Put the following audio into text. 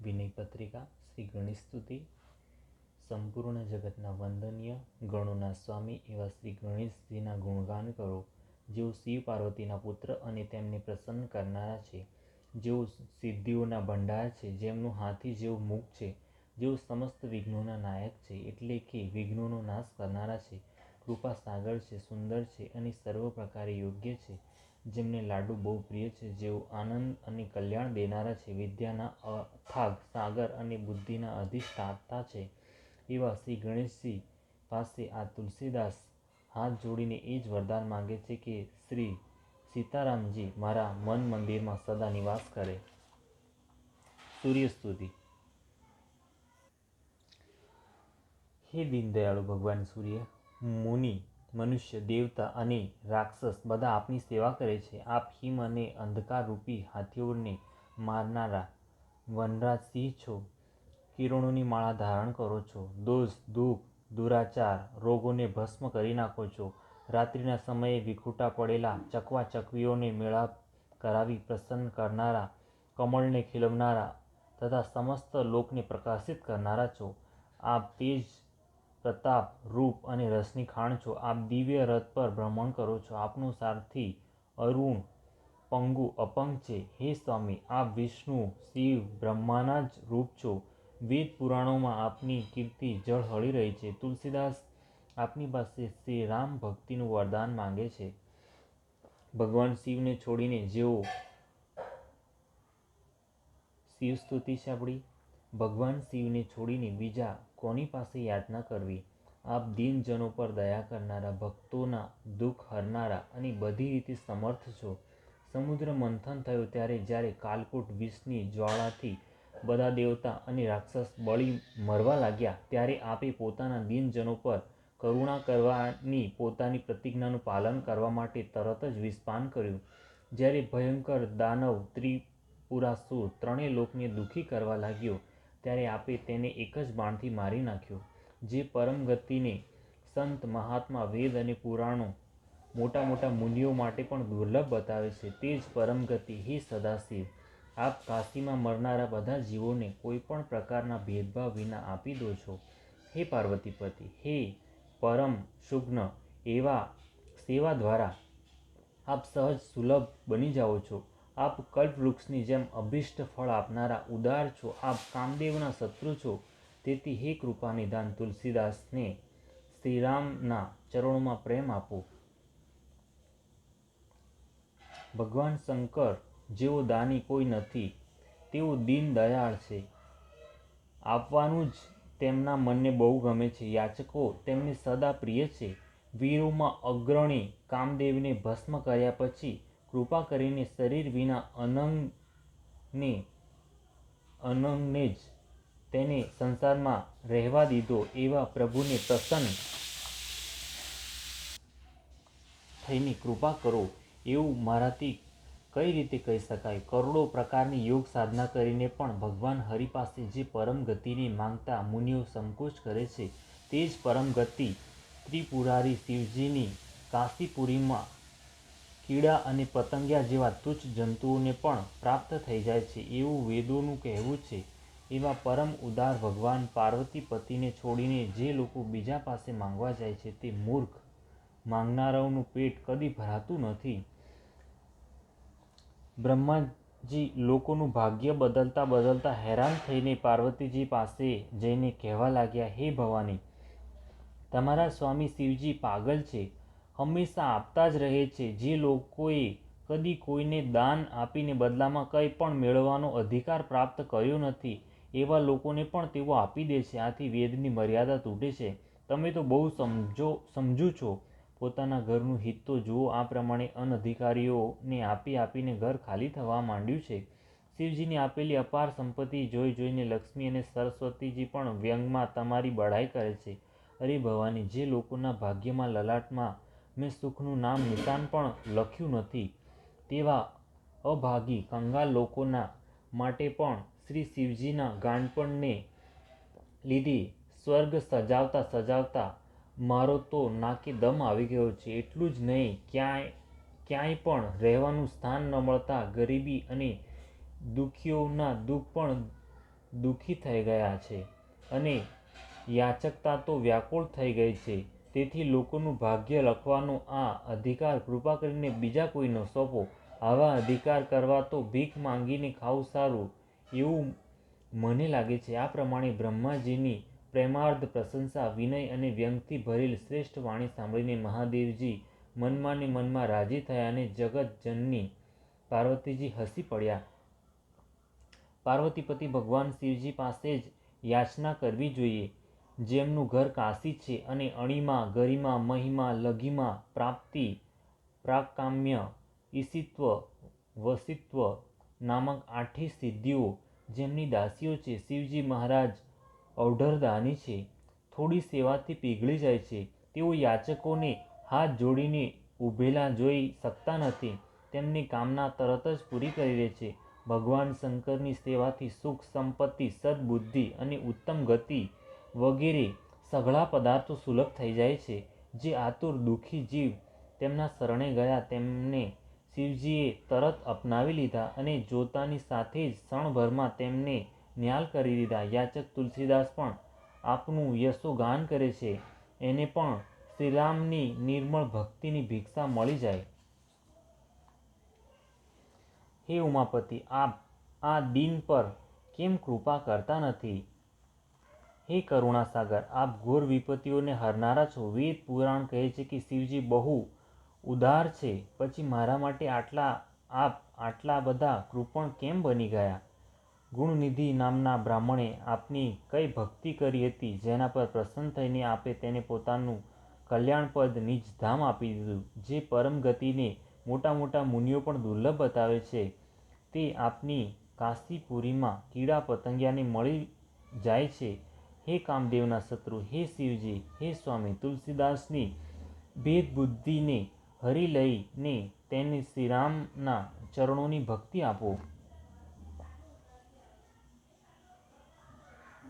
વિનય પત્રિકા શ્રી ગણેશ સ્તુતિ. સંપૂર્ણ જગતના વંદનીય ગણોના સ્વામી એવા શ્રી ગણેશજીના ગુણગાન કરો, જેઓ શિવ પાર્વતીના પુત્ર અને તેમને પ્રસન્ન કરનારા છે, જેઓ સિદ્ધિઓના ભંડાર છે, જેમનું હાથી જેવું મુખ છે, જેઓ સમસ્ત વિઘ્નોના નાયક છે, એટલે કે વિઘ્નોનો નાશ કરનારા છે, કૃપા સાગર છે, સુંદર છે અને સર્વ પ્રકારે યોગ્ય છે, જેમને લાડુ બહુ પ્રિય છે, જેઓ આનંદ અને કલ્યાણ દેનારા છે, વિદ્યાના અથાગ સાગર અને બુદ્ધિના અધિષ્ઠાતા છે, એવા શ્રી ગણેશજી પાસે આ તુલસીદાસ હાથ જોડીને એ જ વરદાન માંગે છે કે શ્રી સીતારામજી મારા મન મંદિરમાં સદા નિવાસ કરે. સૂર્યસ્તુતિ. હે દીનદયાળુ ભગવાન સૂર્ય, મુનિ, મનુષ્ય, દેવતા અને રાક્ષસ બધા આપની સેવા કરે છે. આપ હિમ અને અંધકાર રૂપી હાથીઓને મારનારા વનરાજ સિંહ છો. કિરણોની માળા ધારણ કરો છો. દોષ, દુઃખ, દુરાચાર, રોગોને ભસ્મ કરી નાખો છો. રાત્રિના સમયે વિખૂટા પડેલા ચકવા ચકવીઓને મેળાપ કરાવી પ્રસન્ન કરનારા, કમળને ખીલવનારા તથા સમસ્ત લોકને પ્રકાશિત કરનારા છો. આપ તેજ, પ્રતાપ, રૂપ અને રસની ખાણ છો. આપ દિવ્ય રથ પર ભ્રમણ કરો છો. આપનો સારથી અરુણ, પંગુ, અપંગ છે. હે સ્વામી, આપ વિષ્ણુ, શિવ, બ્રહ્માના જ રૂપ છો. વેદ પુરાણોમાં આપની કીર્તિ ઝળહળી રહી છે. તુલસીદાસ આપની પાસે શ્રી રામ ભક્તિનું વરદાન માંગે છે. ભગવાન શિવને છોડીને જેઓ શિવસ્તુતિ છે આપણી. ભગવાન શિવને છોડીને બીજા કોની પાસે યાચના કરવી? આપ દીનજનો પર દયા કરનારા, ભક્તોના દુઃખ હરનારા અને બધી રીતે સમર્થ છો. સમુદ્ર મંથન થયો ત્યારે જ્યારે કાલકૂટ વિષની જ્વાળાથી બધા દેવતા અને રાક્ષસ બળી મરવા લાગ્યા, ત્યારે આપે પોતાના દીનજનો પર કરુણા કરવાની પોતાની પ્રતિજ્ઞાનું પાલન કરવા માટે તરત જ વિષપાન કર્યું. જ્યારે ભયંકર દાનવ ત્રિપુરાસુર ત્રણેય લોકને દુઃખી કરવા લાગ્યો, ત્યારે આપે તેને એક જ બાણથી મારી નાખ્યો. જે પરમ ગતિને સંત, મહાત્મા, વેદ અને પુરાણો મોટા મોટા મુનિઓ માટે પણ દુર્લભ બતાવે છે, તે જ પરમ ગતિ. હે સદાશિવ, આપ કાશીમાં મરનારા બધા જીવોને કોઈ પણ પ્રકારના ભેદભાવ વિના આપી દો છો. હે પાર્વતીપતિ, હે પરમ સુજ્ઞ, એવા સેવા દ્વારા આપ સહજ સુલભ બની જાઓ છો. આપ કલ્પવૃક્ષની જેમ અભિષ્ટ ફળ આપનારા ઉદાર છો. આપ કામદેવના શત્રુ છો. તેથી હે કૃપા નિધાન તુલસીદાસને શ્રીરામના ચરણોમાં પ્રેમ આપો. ભગવાન શંકર જેવો દાની કોઈ નથી, તેઓ દીન દયાળ છે. આપવાનું જ તેમના મનને બહુ ગમે છે. યાચકો તેમને સદા પ્રિય છે. વીરોમાં અગ્રણી કામદેવને ભસ્મ કર્યા પછી કૃપા કરીને શરીર વિના અનંગને જ તેને સંસારમાં રહેવા દીધો, એવા પ્રભુને પ્રસન્ન થઈને કૃપા કરો, એવું મારાથી કઈ રીતે કહી શકાય? કરોડો પ્રકારની યોગ સાધના કરીને પણ ભગવાન હરિ પાસે જે પરમ ગતિને માંગતા મુનિઓ સંકોચ કરે છે, તે જ પરમ ગતિ ત્રિપુરારી શિવજીની કાશીપુરીમાં કીડા અને પતંગિયા જેવા તુચ્છ જંતુઓને પણ પ્રાપ્ત થઈ જાય છે, એવું વેદોનું કહેવું છે. એવા પરમ ઉદાર ભગવાન પાર્વતીપતિને છોડીને જે લોકો બીજા પાસે માંગવા જાય છે, તે મૂર્ખ માંગનારાઓનું પેટ કદી ભરાતું નથી. બ્રહ્માજી લોકોનું ભાગ્ય બદલતા બદલતા હેરાન થઈને પાર્વતીજી પાસે જઈને કહેવા લાગ્યા, હે ભવાની, તમારા સ્વામી શિવજી પાગલ છે, હંમેશા આપતા જ રહે છે. જે લોકોએ કદી કોઈને દાન આપીને બદલામાં કંઈ પણ મેળવવાનો અધિકાર પ્રાપ્ત કર્યો નથી, એવા લોકોને પણ તેઓ આપી દે છે. આથી વેદની મર્યાદા તૂટે છે. તમે તો બહુ સમજુ છો. પોતાના ઘરનું હિત તો જુઓ. આ પ્રમાણે અનધિકારીઓને આપી આપીને ઘર ખાલી થવા માંડ્યું છે. શિવજીની આપેલી અપાર સંપત્તિ જોઈ જોઈને લક્ષ્મી અને સરસ્વતીજી પણ વ્યંગમાં તમારી બડાઈ કરે છે. અરે ભવાની, જે લોકોના ભાગ્યમાં લલાટમાં મેં સુખનું નામ નિશાન પણ લખ્યું નથી, તેવા અભાગી કંગાલ લોકોના માટે પણ શ્રી શિવજીના ગાંડપણને લીધે સ્વર્ગ સજાવતા સજાવતા મારો તો નાકે દમ આવી ગયો છે. એટલું જ નહીં, ક્યાંય પણ રહેવાનું સ્થાન ન મળતા ગરીબી અને દુઃખીઓના દુઃખ પણ દુઃખી થઈ ગયા છે અને યાચકતા તો વ્યાકુળ થઈ ગઈ છે. તેથી લોકોનું ભાગ્ય લખવાનો આ અધિકાર કૃપા કરીને બીજા કોઈને સોંપો. આવા અધિકાર કરવા તો ભીખ માંગીને ખાવું સારું એવું મને લાગે છે. આ પ્રમાણે બ્રહ્માજીની પ્રેમાર્ધ પ્રશંસા, વિનય અને વ્યંગથી ભરેલ શ્રેષ્ઠ વાણી સાંભળીને મહાદેવજી મનમાં ને મનમાં રાજી થયા અને જગત જનની પાર્વતીજી હસી પડ્યા. પાર્વતીપતિ ભગવાન શિવજી પાસે જ યાચના કરવી જોઈએ, જેમનું ઘર કાશી છે અને અણિમા, ગરિમા, મહિમા, લઘિમા, પ્રાપ્તિ, પ્રાકામ્ય, ઈશિત્વ, વસિત્વ નામક 8 સિદ્ધિઓ જેમની દાસીઓ છે. શિવજી મહારાજ ઔઢરદાની છે, થોડી સેવાથી પીગળી જાય છે. તેઓ યાચકોને હાથ જોડીને ઊભેલા જોઈ શકતા નથી, તેમની કામના તરત જ પૂરી કરી દે છે. ભગવાન શંકરની સેવાથી સુખ, સંપત્તિ, સદબુદ્ધિ અને ઉત્તમ ગતિ વગેરે સઘળા પદાર્થો સુલભ થઈ જાય છે. જે આતુર દુઃખી જીવ તેમના શરણે ગયા તેમને શિવજીએ તરત અપનાવી લીધા અને જોતાની સાથે જ ક્ષણભરમાં તેમને ન્યાલ કરી દીધા. યાચક તુલસીદાસ પણ આપનું યશોગાન કરે છે, એને પણ શ્રીરામની નિર્મળ ભક્તિની ભિક્ષા મળી જાય. હે ઉમાપતિ, આપ આ દીન પર કેમ કૃપા કરતા નથી? હે કરુણાસાગર, આપ ઘોર વિપત્તિઓને હરનારા છો. વેદ પુરાણ કહે છે કે શિવજી બહુ ઉદાર છે, પછી મારા માટે આપ આટલા બધા કૃપણ કેમ બની ગયા? ગુણનિધિ નામના બ્રાહ્મણે આપની કઈ ભક્તિ કરી હતી, જેના પર પ્રસન્ન થઈને આપે તેને પોતાનું કલ્યાણપદ નિજધામ આપી દીધું. જે પરમ ગતિને મોટા મોટા મુનિઓ પણ દુર્લભ બતાવે છે, તે આપની કાશીપુરીમાં કીડા પતંગિયાને મળી જાય છે. હે કામદેવના શત્રુ, હે શિવજી, હે સ્વામી તુલસીદાસની ભેદ બુદ્ધિને હરી લઈને તેને શ્રીરામના ચરણોની ભક્તિ આપો.